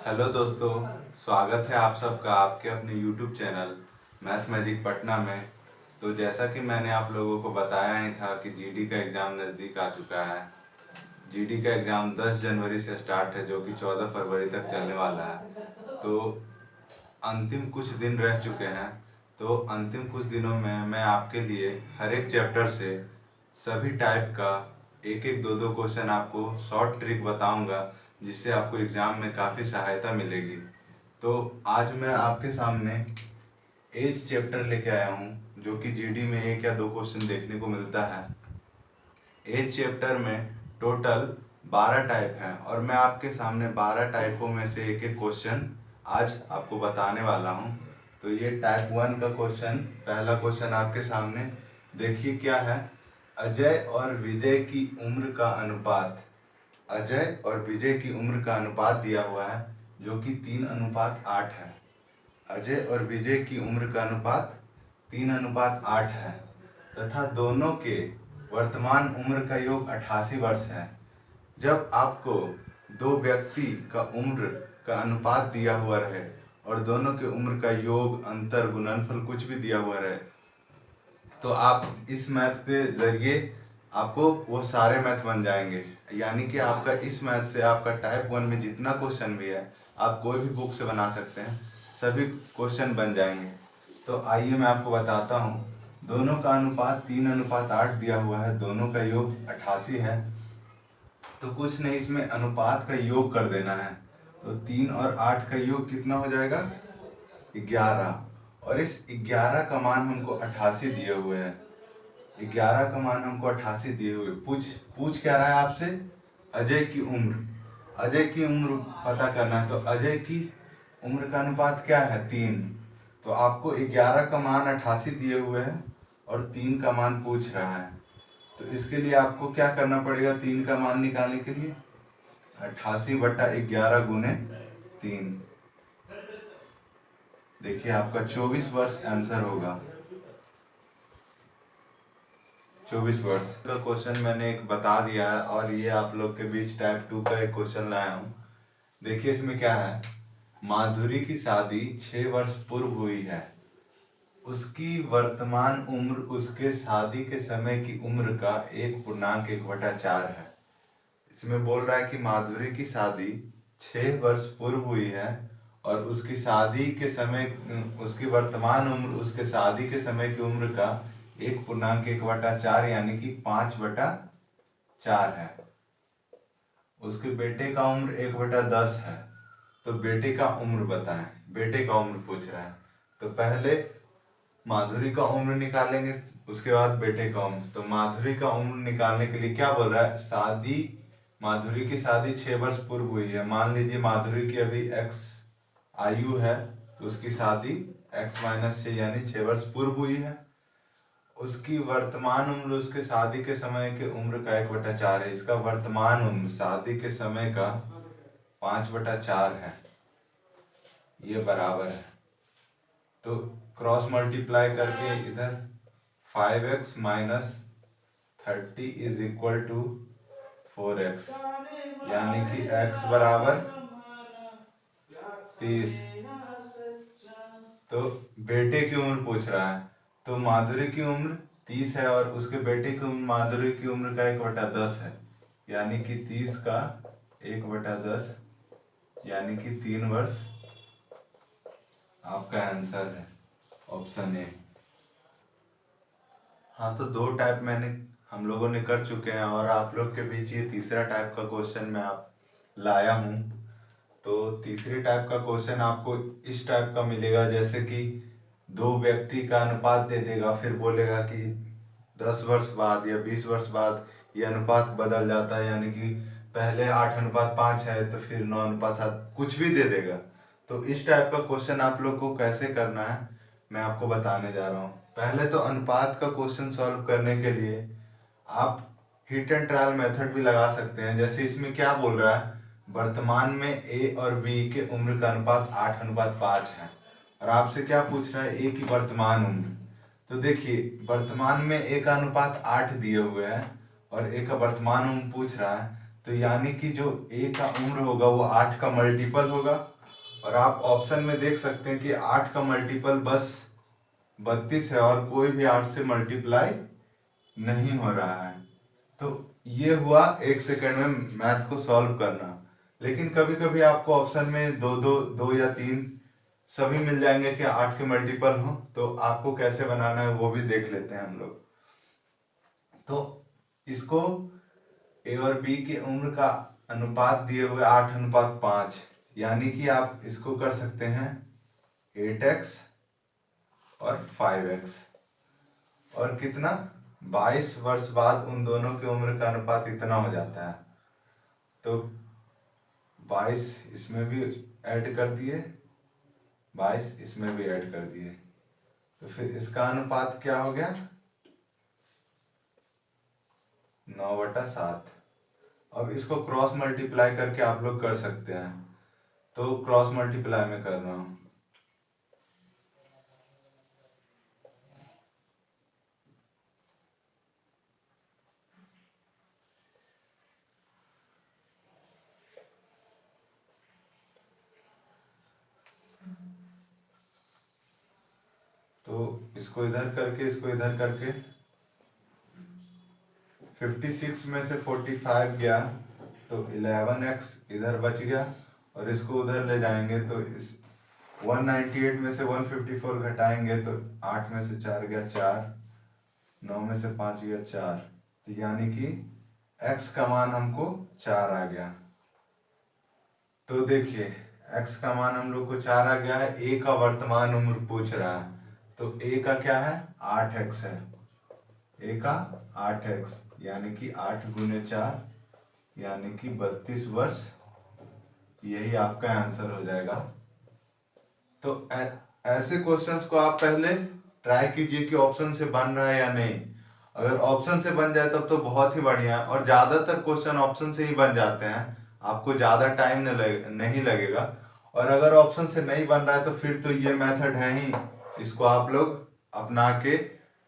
Hello दोस्तों, स्वागत है आप सबका आपके अपने YouTube channel math magic Patna में। तो जैसा कि मैंने आप लोगों को बताया ही था कि जीडी का एग्ज़ाम नज़दीक आ चुका है। जीडी का एग्ज़ाम 10 जनवरी से स्टार्ट है, जो कि 14 फरवरी तक चलने वाला है। तो अंतिम कुछ दिन रह चुके हैं। तो अंतिम कुछ दिनों में मैं आपके लिए हर एक चैप्टर से सभी टाइप का एक एक दो दो क्वेश्चन आपको शॉर्ट ट्रिक बताऊंगा, जिससे आपको एग्ज़ाम में काफ़ी सहायता मिलेगी। तो आज मैं आपके सामने एज चैप्टर लेके आया हूँ, जो कि जीडी में एक या दो क्वेश्चन देखने को मिलता है। एज चैप्टर में टोटल 12 टाइप हैं और मैं आपके सामने 12 टाइपों में से एक एक क्वेश्चन आज आपको बताने वाला हूँ। तो ये टाइप 1 का क्वेश्चन, पहला क्वेश्चन आपके सामने देखिए क्या है। अजय और विजय की उम्र का अनुपात, अजय और विजय की उम्र का अनुपात दिया हुआ है, जो कि 3:8 है। अजय और विजय की उम्र का अनुपात 3:8 है तथा दोनों के वर्तमान उम्र का योग 88 वर्ष है। जब आपको दो व्यक्ति का उम्र का अनुपात दिया हुआ रहे और दोनों के उम्र का योग, अंतर, गुणनफल कुछ भी दिया हुआ रहे, तो आप इस मैथ के जरिए आपको वो सारे मैथ बन जाएंगे। यानी कि आपका इस मैथ से आपका टाइप 1 में जितना क्वेश्चन भी है, आप कोई भी बुक से बना सकते हैं, सभी क्वेश्चन बन जाएंगे। तो आइए मैं आपको बताता हूँ। दोनों का अनुपात 3:8 दिया हुआ है, दोनों का योग 88 है। तो कुछ नहीं, इसमें अनुपात का योग कर देना है। तो 3 और 8 का योग कितना हो जाएगा? 11। और इस 11 का मान हमको 88 दिए हुए हैं। 11 का मान हमको 88 दिए हुए। पूछ क्या रहा है आपसे? अजय की उम्र। अजय की उम्र पता करना है। तो अजय की उम्र का अनुपात क्या है? 3। तो आपको 11 का मान 88 दिए हुए है और 3 का मान पूछ रहा है। तो इसके लिए आपको क्या करना पड़ेगा? 3 का मान निकालने के लिए 88/11 गुने 3। देखिए आपका 24 वर्ष आंसर होगा। 24 वर्ष का क्वेश्चन मैंने एक बता दिया है और ये आप लोग के बीच टाइप 2 का एक क्वेश्चन लाया हूँ। देखिए इसमें क्या है। माधुरी की शादी 6 वर्ष पूर्व हुई है। उसकी वर्तमान उम्र उसके शादी के समय की उम्र का 1.1/4 है। इसमें बोल रहा है कि माधुरी की शादी 6 वर्ष पूर्व हुई है और उसकी शादी के समय, उसकी वर्तमान उम्र उसके शादी के समय की उम्र का 1.1/4 यानी कि 5/4 है। उसके बेटे का उम्र 1/10 है। तो बेटे का उम्र बताएं। बेटे का उम्र पूछ रहा है। तो पहले माधुरी का उम्र निकालेंगे, उसके बाद बेटे का उम्र। तो माधुरी का उम्र निकालने के लिए क्या बोल रहा है? शादी, माधुरी की शादी 6 वर्ष पूर्व हुई है। मान लीजिए माधुरी की अभी x आयु है, तो उसकी शादी x-6 यानी 6 वर्ष पूर्व हुई है। उसकी वर्तमान उम्र उसके शादी के समय के उम्र का 1/4 है। इसका वर्तमान उम्र शादी के समय का 5/4 है। ये बराबर है। तो क्रॉस मल्टीप्लाई करके इधर 5x - 30 is equal to 4x, यानी कि x बराबर 30। तो बेटे की उम्र पूछ रहा है। तो माधुरी की उम्र 30 है और उसके बेटे की उम्र, माधुरी की उम्र का 1/10 है, यानी कि 30 का 1/10 यानी कि 3 वर्ष आपका आंसर है, ऑप्शन ए। हाँ, तो दो टाइप हम लोगों ने कर चुके हैं और आप लोग के बीच ये तीसरा टाइप का क्वेश्चन मैं आप लाया हूँ। तो तीसरे टाइप का क्वेश्चन आपको इस टाइप का मिलेगा, जैसे कि दो व्यक्ति का अनुपात दे देगा, फिर बोलेगा कि 10 वर्ष बाद या 20 वर्ष बाद ये अनुपात बदल जाता है, यानी कि पहले 8:5 है तो फिर 9:7, कुछ भी दे देगा। तो इस टाइप का क्वेश्चन आप लोग को कैसे करना है मैं आपको बताने जा रहा हूँ। पहले तो अनुपात का क्वेश्चन सॉल्व करने के लिए आप हिट एंड ट्रायल मेथड भी लगा सकते हैं। जैसे इसमें क्या बोल रहा है, वर्तमान में ए और बी के उम्र का अनुपात 8:5 है और आपसे क्या पूछ रहा है? ए की वर्तमान उम्र। तो देखिए वर्तमान में ए का अनुपात 8 दिए हुए हैं और ए का वर्तमान उम्र पूछ रहा है, तो यानी कि जो ए का उम्र होगा वो 8 का मल्टीपल होगा और आप ऑप्शन में देख सकते हैं कि 8 का मल्टीपल बस 32 है और कोई भी 8 से मल्टीप्लाई नहीं हो रहा है। तो ये हुआ 1 सेकंड में मैथ को सॉल्व करना। लेकिन कभी कभी आपको ऑप्शन में दो या तीन सभी मिल जाएंगे कि 8 के मल्टीपल हो, तो आपको कैसे बनाना है वो भी देख लेते हैं हम लोग। तो इसको ए और बी की उम्र का अनुपात दिए हुए 8:5, यानी कि आप इसको कर सकते हैं 8x और 5x, और कितना 22 वर्ष बाद उन दोनों की उम्र का अनुपात इतना हो जाता है। तो 22 इसमें भी ऐड कर दिए, 22 इसमें भी ऐड कर दिए, तो फिर इसका अनुपात क्या हो गया 9/7। अब इसको क्रॉस मल्टीप्लाई करके आप लोग कर सकते हैं, तो क्रॉस मल्टीप्लाई में कर रहा हूं। तो इसको इधर करके इसको इधर करके 56 में से 45 गया तो 11x इधर बच गया, और इसको उधर ले जाएंगे तो इस 198 में से 154 घटाएंगे तो 8 में से 4 गया 4, 9 में से 5 गया 4, तो यानी कि x का मान हमको 4 आ गया। तो देखिए x का मान हम लोग को 4 आ गया है, a का वर्तमान उम्र पूछ रहा है, तो a का क्या है 8x है, a का 8x यानी कि 8 गुने 4 यानी कि 32 वर्ष, यही आपका आंसर हो जाएगा। तो ऐसे क्वेश्चंस को आप पहले ट्राई कीजिए कि ऑप्शन से बन रहा है या नहीं। अगर ऑप्शन से बन जाए तब तो बहुत ही बढ़िया है, और ज्यादातर क्वेश्चन ऑप्शन से ही बन जाते हैं, आपको ज्यादा टाइम नहीं लगेगा। और अगर ऑप्शन से नहीं बन रहा है तो फिर तो ये मेथड है ही, इसको आप लोग अपना के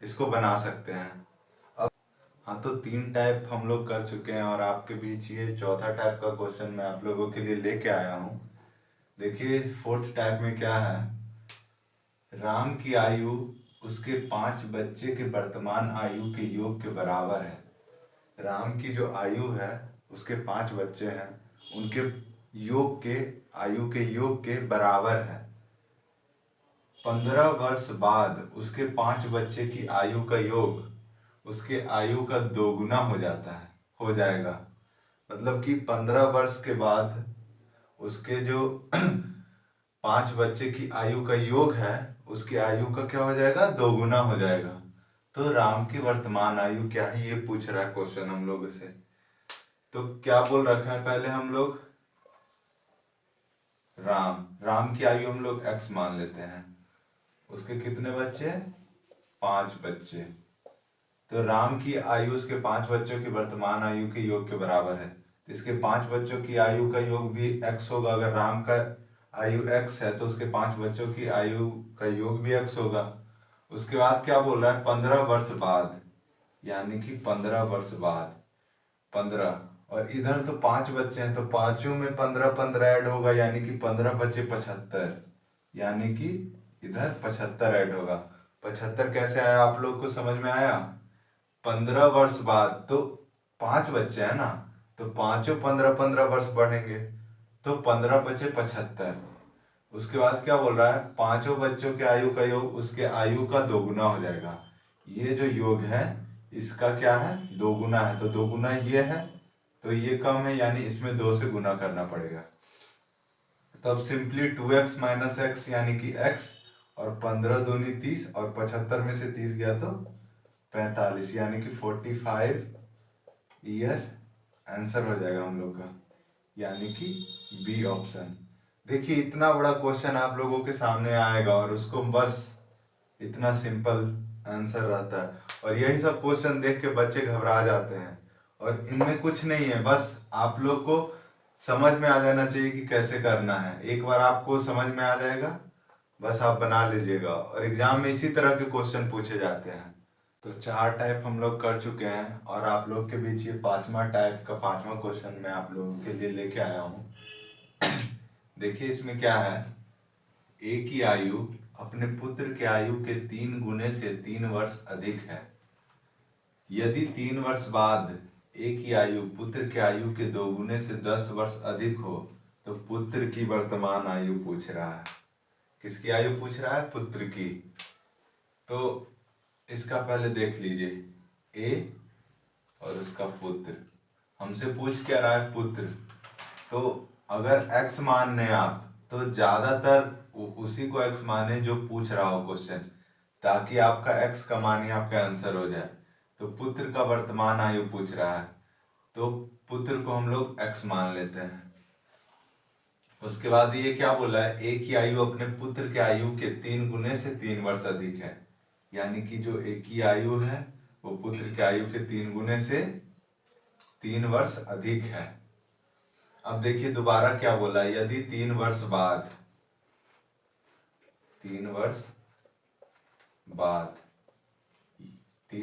इसको बना सकते हैं। हाँ, तो 3 टाइप हम लोग कर चुके हैं और आपके बीच ये चौथा टाइप का क्वेश्चन मैं आप लोगों के लिए लेके आया हूँ। देखिए 4th टाइप में क्या है, राम की आयु उसके 5 बच्चे के वर्तमान आयु के योग के बराबर है। राम की जो आयु है उसके 5 बच्चे हैं, उनके योग के आयु के योग के बराबर है। 15 वर्ष बाद उसके 5 बच्चे की आयु का योग उसके आयु का दोगुना हो जाता है, हो जाएगा। मतलब कि 15 वर्ष के बाद उसके जो 5 बच्चे की आयु का योग है उसकी आयु का क्या हो जाएगा दोगुना हो जाएगा। तो राम की वर्तमान आयु क्या है ये पूछ रहा है क्वेश्चन हम लोगों से। तो क्या बोल रखा है पहले हम लोग, राम की आयु हम लोग x मान लेते हैं, उसके कितने बच्चे 5 बच्चे, तो राम की आयु उसके 5 बच्चों की वर्तमान आयु के योग के बराबर है। तो इसके 5 बच्चों की आयु का योग भी x होगा। अगर राम का आयु x है तो उसके 5 बच्चों की आयु का योग भी x होगा। उसके बाद क्या बोल रहा है 15 वर्ष बाद, यानी कि 15 वर्ष बाद 15, और इधर तो 5 बच्चे हैं तो पांचों में 15 ऐड होगा, यानी कि 15 बच्चे 75, यानी कि इधर 75 ऐड होगा। 75 कैसे आया आप लोग को समझ में आया। 15 वर्ष बाद तो 5 बच्चे हैं ना, तो पांचों 15 वर्ष बढ़ेंगे, तो 15 बचे 75। उसके बाद क्या बोल रहा है पांचों बच्चों के आयु का योग उसके आयु का दोगुना हो जाएगा। ये जो योग है इसका क्या है दोगुना है, तो दोगुना ये है तो ये कम है, यानी इसमें 2 से गुना करना पड़ेगा। तो अब सिंपली 2x माइनस x यानी कि x, और 15 दूनी 30 और 75 में से 30 गया तो 45, यानी कि 45 ईयर आंसर हो जाएगा हम लोग का, यानी कि बी ऑप्शन। देखिए इतना बड़ा क्वेश्चन आप लोगों के सामने आएगा और उसको बस इतना सिंपल आंसर रहता है, और यही सब क्वेश्चन देख के बच्चे घबरा जाते हैं। और इनमें कुछ नहीं है, बस आप लोग को समझ में आ जाना चाहिए कि कैसे करना है। एक बार आपको समझ में आ जाएगा बस आप बना लीजिएगा, और एग्जाम में इसी तरह के क्वेश्चन पूछे जाते हैं। तो 4 टाइप हम लोग कर चुके हैं, और आप लोग के बीच ये 5वां टाइप का 5वां क्वेश्चन मैं आप लोगों के लिए लेके आया हूँ। देखिए इसमें क्या है, ए की आयु अपने पुत्र के आयु के 3 गुने से 3 वर्ष अधिक है। यदि 3 वर्ष बाद ए की आयु पुत्र के आयु के 2 गुने से 10 वर्ष अधिक हो तो पुत्र की वर्तमान आयु पूछ रहा है। किसकी आयु पूछ रहा है? पुत्र की। तो इसका पहले देख लीजिए, ए और उसका पुत्र। हमसे पूछ क्या रहा है? पुत्र। तो अगर x मान लें आप, तो ज्यादातर उसी को x माने जो पूछ रहा हो क्वेश्चन, ताकि आपका x का मान ही आपका आंसर हो जाए। तो पुत्र का वर्तमान आयु पूछ रहा है, तो पुत्र को हम लोग x मान लेते हैं। उसके बाद ये क्या बोला है? ए की आयु अपने पुत्र के आयु के 3 गुने से 3 वर्ष अधिक है। यानी कि जो ए की आयु है वो पुत्र के आयु के 3 गुने से 3 वर्ष अधिक है। अब देखिए दोबारा क्या बोला है, यदि 3 वर्ष बाद 3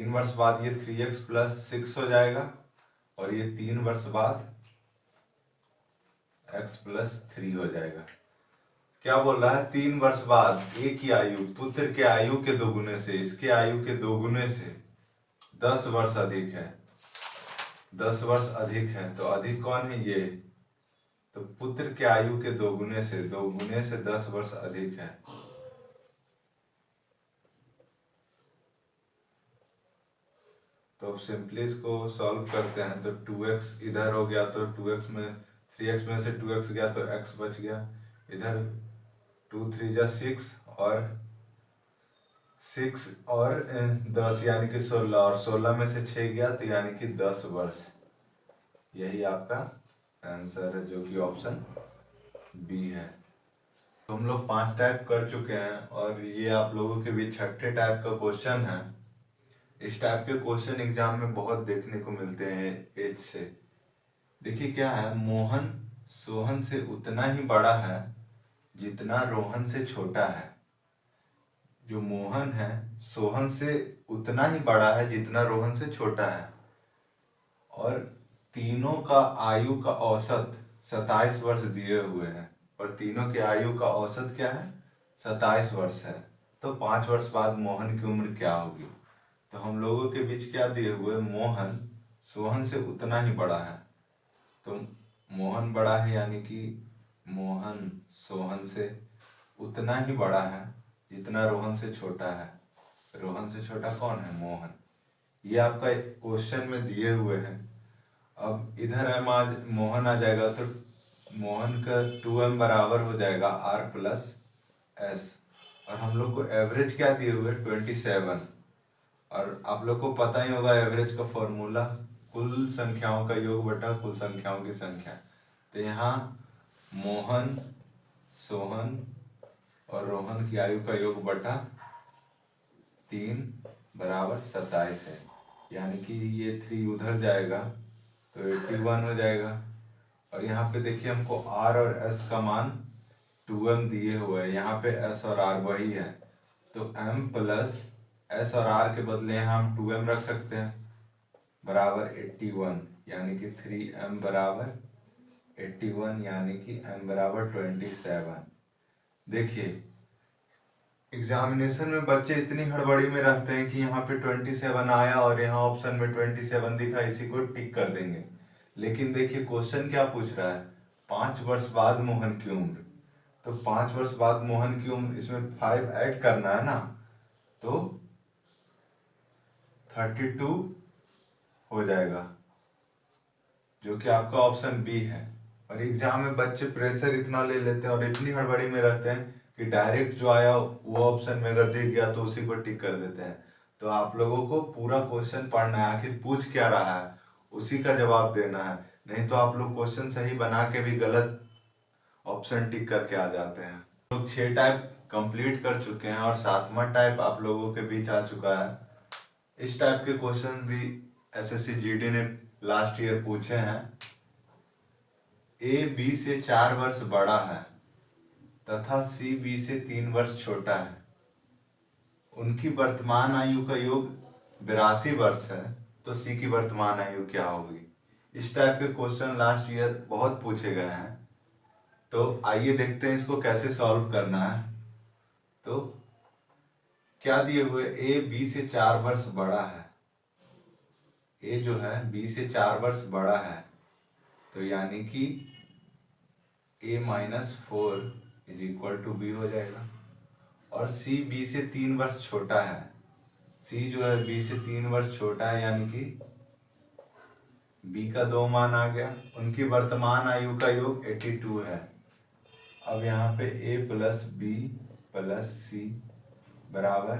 वर्ष बाद ये 3x + 6 हो जाएगा, और ये 3 वर्ष बाद x + 3 हो जाएगा। क्या बोल रहा है? 3 वर्ष बाद ए की आयु पुत्र के आयु के 2 गुने से, इसके आयु के 2 गुने से 10 वर्ष अधिक है। 10 वर्ष अधिक है, तो अधिक कौन है? ये। तो पुत्र के आयु के 2 गुने से 10 वर्ष अधिक है। तो अब सिंपली इसको सॉल्व करते हैं। तो 2x इधर हो गया, तो 2x में 3x में से 2x गया तो x बच गया। इधर 2 3 जा 6 और 6 और 10 यानी कि 16, और 16 में से 6 गया तो यानी कि 10 वर्ष। यही आपका आंसर है, जो कि ऑप्शन बी है। तो हम लोग 5 टाइप कर चुके हैं, और ये आप लोगों के बीच 6ठे टाइप का क्वेश्चन है। इस टाइप के क्वेश्चन एग्जाम में बहुत देखने को मिलते हैं एज से। देखिए क्या है, मोहन सोहन से उतना ही बड़ा है जितना रोहन से छोटा है। जो मोहन है सोहन से उतना ही बड़ा है जितना रोहन से छोटा है, और तीनों का आयु का औसत 27 वर्ष दिए हुए हैं, और तीनों के आयु का औसत क्या है? 27 वर्ष है। तो 5 वर्ष बाद मोहन की उम्र क्या होगी? तो हम लोगों के बीच क्या दिए हुए? मोहन सोहन से उतना ही बड़ा है। तो मोहन बड़ा है, यानी कि मोहन सोहन से उतना ही बड़ा है जितना रोहन से छोटा है। रोहन से छोटा कौन है? मोहन। ये आपका क्वेश्चन में दिए हुए हैं। अब इधर मोहन आ जाएगा, तो मोहन का 2m बराबर हो जाएगा r + s, और हम लोग को एवरेज क्या दिए हुए? 27। और आप लोग को पता ही होगा एवरेज का फॉर्मूला, कुल संख्याओं का योग बटा कुल संख्याओं की संख्या। तो यहाँ मोहन सोहन और रोहन की आयु का योग बटा 3 बराबर 27 है। यानी कि ये 3 उधर जाएगा तो 81 हो जाएगा। और यहाँ पे देखिए हमको r और s का मान 2m दिए हुए हैं, यहाँ पे s और r वही है, तो m + s और r के बदले यहाँ हम 2m रख सकते हैं, बराबर 81, यानी कि 3m बराबर 81, यानी कि m बराबर 27। देखिए एग्जामिनेशन में बच्चे इतनी हड़बड़ी में रहते हैं कि यहाँ पे 27 आया और यहाँ ऑप्शन में 27 दिखा, इसी को टिक कर देंगे। लेकिन देखिए क्वेश्चन क्या पूछ रहा है? 5 वर्ष बाद मोहन की उम्र। तो 5 वर्ष बाद मोहन की उम्र, इसमें 5 ऐड करना है ना, तो 32 हो जाएगा, जो कि आपका ऑप्शन बी है। और एग्जाम में बच्चे प्रेशर इतना ले लेते हैं और इतनी हड़बड़ी में रहते हैं कि डायरेक्ट जो आया वो ऑप्शन में अगर दिख गया तो उसी को टिक कर देते हैं। तो आप लोगों को पूरा क्वेश्चन पढ़ना है, आखिर पूछ क्या रहा है उसी का जवाब देना है, नहीं तो आप लोग क्वेश्चन सही बना के भी गलत ऑप्शन टिक करके आ जाते हैं। लोग 6 टाइप कंप्लीट कर चुके हैं और 7वां टाइप आप लोगों के बीच आ चुका है। इस टाइप के क्वेश्चन भी एसएससी जीडी ने लास्ट ईयर पूछे हैं। ए बी से 4 वर्ष बड़ा है तथा सी बी से 3 वर्ष छोटा है। उनकी वर्तमान आयु का योग 82 वर्ष है, तो सी की वर्तमान आयु क्या होगी? इस टाइप के क्वेश्चन लास्ट ईयर बहुत पूछे गए हैं। तो आइए देखते हैं इसको कैसे सॉल्व करना है। तो क्या दिए हुए, ए बी से 4 वर्ष बड़ा है, ए जो है बी से 4 वर्ष बड़ा है, तो यानी कि a-4 is equal to be हो जाएगा। और सी बी से 3 वर्ष छोटा है, सी जो है बी से 3 वर्ष छोटा है, यानी कि बी का 2 मान आ गया। उनकी वर्तमान आयु का योग 82 है। अब यहाँ पे a प्लस बी प्लस सी बराबर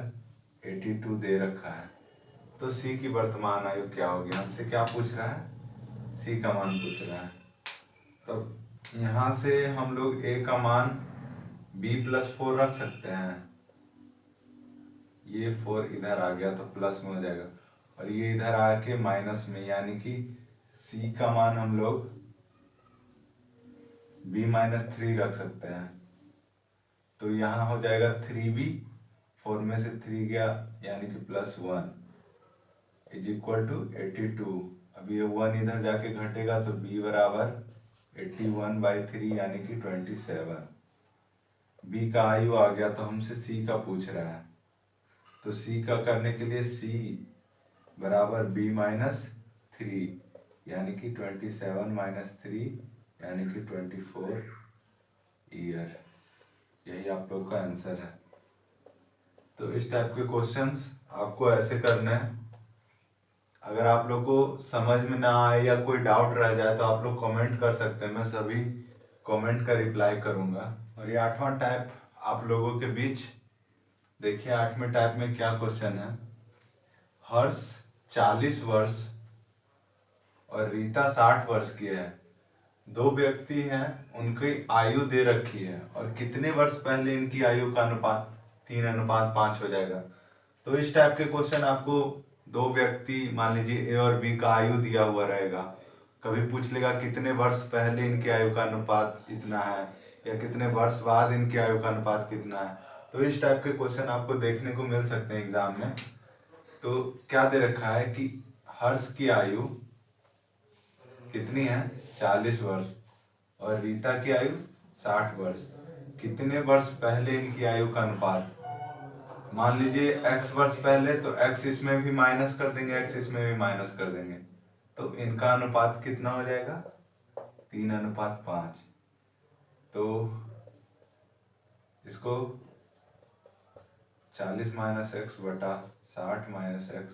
82 दे रखा है। तो सी की वर्तमान आयु क्या होगी, हमसे क्या पूछ रहा है, सी का मान पूछ रहा है। तो यहाँ से हम लोग a का मान b+4 रख सकते हैं, ये 4 इधर आ गया तो प्लस में हो जाएगा, और ये इधर आके माइनस में, यानी कि c का मान हम लोग b-3 रख सकते हैं। तो यहाँ हो जाएगा 3b, 4 में से 3 गया यानी कि +1 इज इक्वल टू 82। अब ये 1 इधर जाके घटेगा तो b बराबर 81/3 यानी कि 27। b का आयु आ गया, तो हमसे c का पूछ रहा है। तो c का करने के लिए c बराबर b-3 यानी कि 27-3 यानी कि 24 ईयर। यही आप लोग का आंसर है। तो इस टाइप के क्वेश्चंस आपको ऐसे करने हैं। अगर आप लोग को समझ में ना आए या कोई डाउट रह जाए तो आप लोग कमेंट कर सकते हैं, मैं सभी कमेंट का रिप्लाई करूंगा। और ये 8वां टाइप आप लोगों के बीच देखिए, 8वें टाइप में क्या क्वेश्चन है। हर्ष 40 वर्ष और रीता 60 वर्ष की है। दो व्यक्ति हैं, उनकी आयु दे रखी है और कितने वर्ष पहले इनकी आयु का अनुपात 3:5 हो जाएगा। तो इस टाइप के क्वेश्चन आपको दो व्यक्ति, मान लीजिए ए और बी का आयु दिया हुआ रहेगा, कभी पूछ लेगा कितने वर्ष पहले इनकी आयु का अनुपात इतना है या कितने वर्ष बाद इनकी आयु का अनुपात कितना है। तो इस टाइप के क्वेश्चन आपको देखने को मिल सकते हैं एग्जाम में। तो क्या दे रखा है कि हर्ष की आयु कितनी है, 40 वर्ष, और रीता की आयु 60 वर्ष। कितने वर्ष पहले इनकी आयु का अनुपात, मान लीजिए x वर्ष पहले, तो x इसमें भी माइनस कर देंगे, x इसमें भी माइनस कर देंगे, तो इनका अनुपात कितना हो जाएगा, 3:5। तो इसको 40 - x बटा 60 - x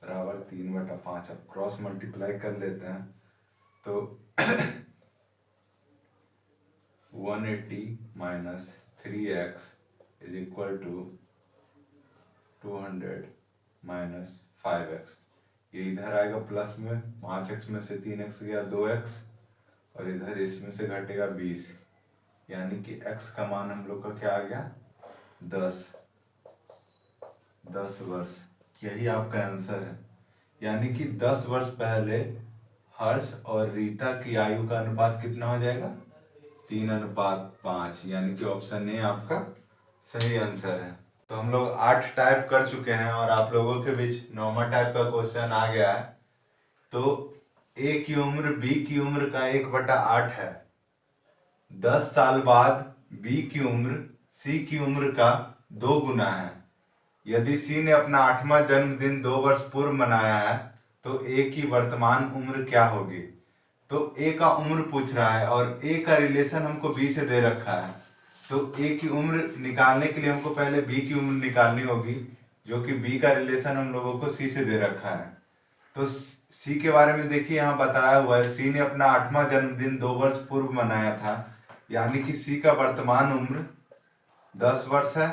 बराबर 3/5। अब क्रॉस मल्टीप्लाई कर लेते हैं तो 180 - 3x is equal to 200 - 5x। ये इधर आएगा प्लस में, 5x में से 3x गया 2x, और इधर इसमें से घटेगा 20, यानी कि x का मान हम लोग का क्या आ गया, 10 वर्ष। यही आपका आंसर है। यानी कि 10 वर्ष पहले हर्ष और रीता की आयु का अनुपात कितना हो जाएगा, 3:5, यानी कि ऑप्शन ए आपका सही आंसर है। तो हम लोग 8 टाइप कर चुके हैं और आप लोगों के बीच 9वां टाइप का क्वेश्चन आ गया है। तो ए की उम्र बी की उम्र का 1/8 है। 10 साल बाद बी की उम्र सी की उम्र का 2 गुना है। यदि सी ने अपना 8वां जन्मदिन 2 वर्ष पूर्व मनाया है तो ए की वर्तमान उम्र क्या होगी। तो ए का उम्र पूछ रहा है और ए का रिलेशन हमको बी से दे रखा है। तो ए की उम्र निकालने के लिए हमको पहले बी की उम्र निकालनी होगी, जो कि बी का रिलेशन हम लोगों को सी से दे रखा है। तो सी के बारे में देखिए, यहाँ बताया हुआ है सी ने अपना 8वां जन्मदिन 2 वर्ष पूर्व मनाया था, यानी कि सी का वर्तमान उम्र 10 वर्ष है।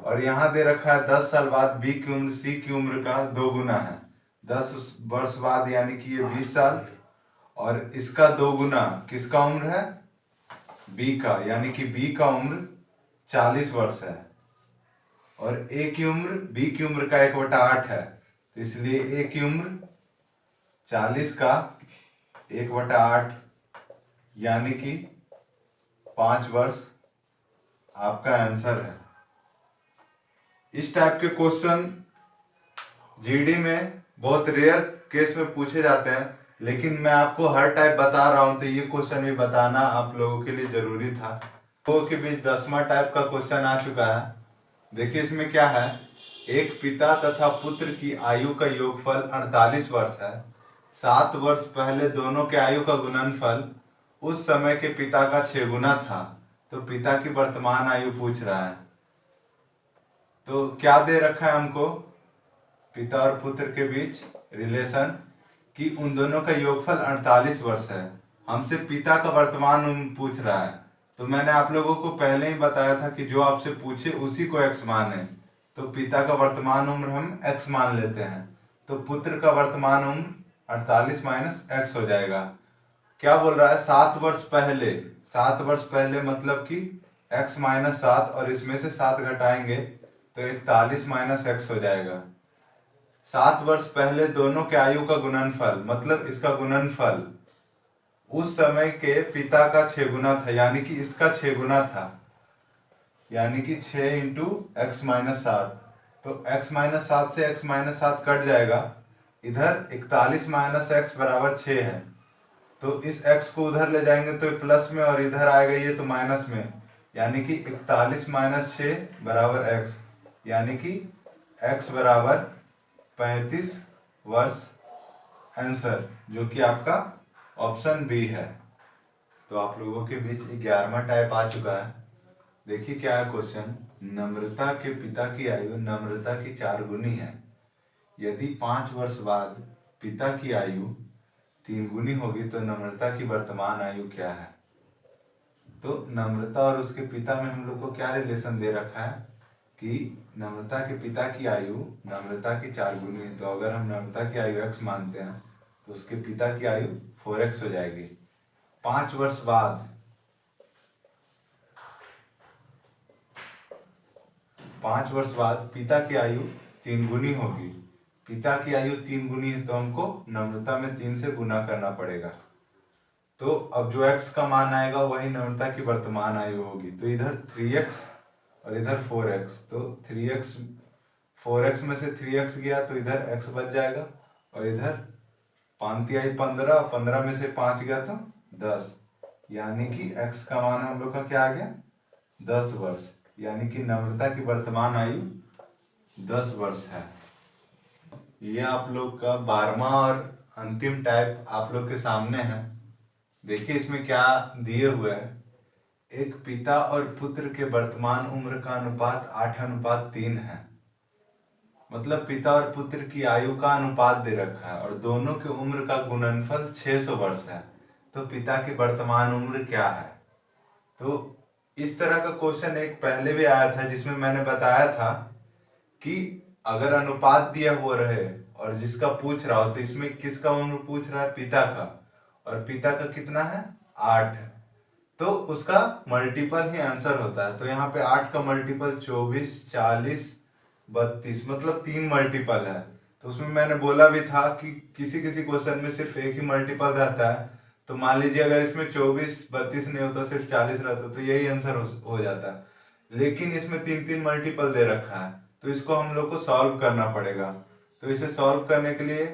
और यहाँ दे रखा है 10 साल बाद बी की उम्र सी की उम्र का 2 गुना है। 10 वर्ष बाद यानी कि ये 20 साल, और इसका 2 गुना किसका उम्र है, बी का, यानी कि बी का उम्र 40 वर्ष है। और ए की उम्र बी की उम्र का 1/8 है, तो इसलिए ए की उम्र 40 का 1/8 यानी कि 5 वर्ष आपका आंसर है। इस टाइप के क्वेश्चन जीडी में बहुत रेयर केस में पूछे जाते हैं, लेकिन मैं आपको हर टाइप बता रहा हूँ तो ये क्वेश्चन भी बताना आप लोगों के लिए जरूरी था। तो के बीच 10वां टाइप का क्वेश्चन आ चुका है। देखिए इसमें क्या है, एक पिता तथा पुत्र की आयु का योगफल 48 वर्ष है। 7 वर्ष पहले दोनों के आयु का गुणनफल उस समय के पिता का 6 गुना था। तो पिता की वर्तमान आयु पूछ रहा है। तो क्या दे रखा है हमको, पिता और पुत्र के बीच रिलेशन कि उन दोनों का योगफल 48 वर्ष है। हमसे पिता का वर्तमान उम्र पूछ रहा है। तो मैंने आप लोगों को पहले ही बताया था कि जो आपसे पूछे उसी को x माने। तो पिता का वर्तमान उम्र हम x मान लेते हैं। तो पुत्र का वर्तमान उम्र 48 माइनस x हो जाएगा। क्या बोल रहा है, 7 वर्ष पहले। 7 वर्ष पहले मतलब कि x माइनस 7 और इसमें से 7 घटाएंगे तो 41 माइनस x हो जाएगा। 7 वर्ष पहले दोनों के आयु का गुणनफल मतलब इसका गुणनफल उस समय के पिता का 6 गुना था, यानी कि इसका 6 गुना था, यानी कि 6 इंटू एक्स माइनस 7। तो x माइनस 7 से x माइनस 7 कट जाएगा। इधर 41 माइनस एक्स बराबर 6 है। तो इस x को उधर ले जाएंगे तो प्लस में और इधर आएगा ये तो माइनस में, यानी कि 41 माइनस 6 बराबर x, यानी कि x बराबर 35 वर्ष। आंसर जो कि आपका ऑप्शन बी है। तो आप लोगों के बीच 11वां टाइप आ चुका है। देखिए क्या है क्वेश्चन, नम्रता के पिता की आयु नम्रता की 4 गुनी है। यदि 5 वर्ष बाद पिता की आयु 3 गुनी होगी तो नम्रता की वर्तमान आयु क्या है। तो नम्रता और उसके पिता में हम लोग को क्या रिलेशन दे रखा है कि नम्रता के पिता की आयु नम्रता की 4 गुनी है। तो अगर हम नम्रता की आयु x मानते हैं तो उसके पिता की आयु 4x हो जाएगी। 5 वर्ष बाद 5 वर्ष बाद पिता की आयु 3 गुनी होगी। पिता की आयु 3 गुनी है तो हमको नम्रता में 3 से गुना करना पड़ेगा। तो अब जो x का मान आएगा वही नम्रता की वर्तमान आयु होगी। तो इधर 3x और इधर 4x, तो 3x 4x में से 3x गया तो इधर x बच जाएगा और इधर 5 तिहाई 15, 15 में से 5 गया तो 10, यानी कि x का मान हम लोग का क्या आ गया 10 वर्ष, यानी कि नम्रता की वर्तमान आयु 10 वर्ष है। ये आप लोग का 12वां और अंतिम टाइप आप लोग के सामने है। देखिए इसमें क्या दिए हुए है, एक पिता और पुत्र के वर्तमान उम्र का अनुपात 8:3 है। मतलब पिता और पुत्र की आयु का अनुपात दे रखा है और दोनों के उम्र का गुणनफल 600 वर्ष है। तो पिता की वर्तमान उम्र क्या है। तो इस तरह का क्वेश्चन एक पहले भी आया था जिसमें मैंने बताया था कि अगर अनुपात दिया हुआ रहे और जिसका पूछ रहा हो तो इसमें किसका उम्र पूछ रहा है, पिता का, और पिता का कितना है 8, तो उसका मल्टीपल ही आंसर होता है। तो यहाँ पे 8 का मल्टीपल 24, 40, 32 मतलब 3 मल्टीपल है। तो उसमें मैंने बोला भी था कि किसी किसी क्वेश्चन में सिर्फ एक ही मल्टीपल रहता है। तो मान लीजिए अगर इसमें 24, 32 नहीं होता सिर्फ 40 रहता तो यही आंसर हो जाता है। लेकिन इसमें 3 मल्टीपल दे रखा है तो इसको हम लोग को सॉल्व करना पड़ेगा। तो इसे सॉल्व करने के लिए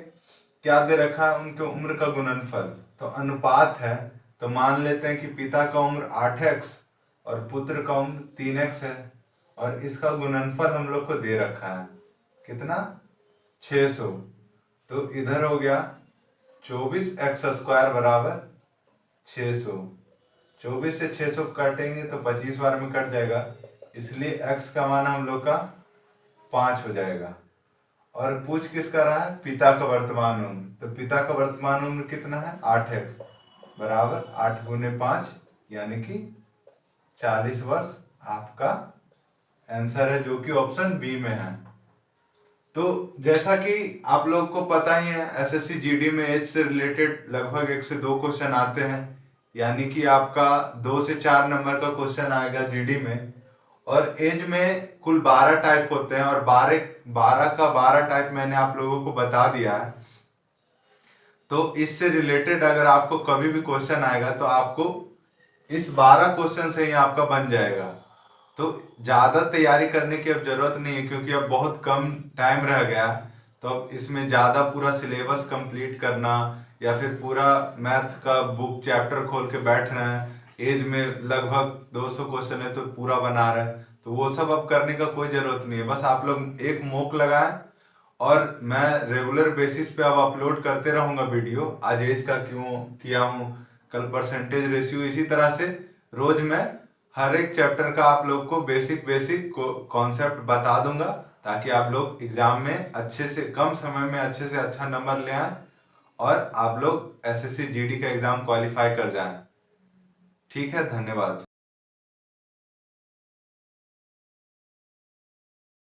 क्या दे रखा है, उनके उम्र का गुणनफल। तो अनुपात है तो मान लेते हैं कि पिता का उम्र 8x और पुत्र का उम्र 3x है और इसका गुणनफल हम लोग को दे रखा है कितना 600। तो इधर हो गया 24x² बराबर 600। 24 से 600 काटेंगे तो 25 बार में कट जाएगा, इसलिए x का मान हम लोग का 5 हो जाएगा। और पूछ किसका रहा है, पिता का वर्तमान उम्र। तो पिता का वर्तमान उम्र कितना है 8x बराबर 8 गुने 5 यानी कि 40 वर्ष आपका आंसर है, जो कि ऑप्शन बी में है। तो जैसा कि आप लोग को पता ही है एसएससी जीडी में एज से रिलेटेड लगभग 1 से 2 क्वेश्चन आते हैं, यानी कि आपका 2 से 4 नंबर का क्वेश्चन आएगा जीडी में। और एज में कुल 12 टाइप होते हैं और 12 का 12 टाइप मैंने आप लोगों को बता दिया है। तो इससे रिलेटेड अगर आपको कभी भी क्वेश्चन आएगा तो आपको इस 12 क्वेश्चन से ही आपका बन जाएगा। तो ज़्यादा तैयारी करने की अब जरूरत नहीं है क्योंकि अब बहुत कम टाइम रह गया। तो अब इसमें ज़्यादा पूरा सिलेबस कंप्लीट करना या फिर पूरा मैथ का बुक चैप्टर खोल के बैठ रहे हैं, एज में लगभग 200 क्वेश्चन है तो पूरा बना रहे हैं, तो वो सब अब करने का कोई जरूरत नहीं है। बस आप लोग एक मॉक लगाएं और मैं रेगुलर बेसिस पे अब अपलोड करते रहूंगा वीडियो। आज एज का क्यों किया हूँ, कल परसेंटेज रेशियो, इसी तरह से रोज मैं हर एक चैप्टर का आप लोग को बेसिक बेसिक कॉन्सेप्ट बता दूंगा, ताकि आप लोग एग्जाम में अच्छे से कम समय में अच्छे से अच्छा नंबर ले आए और आप लोग एसएससी जीडी का एग्जाम क्वालिफाई कर जाएं। ठीक है, धन्यवाद।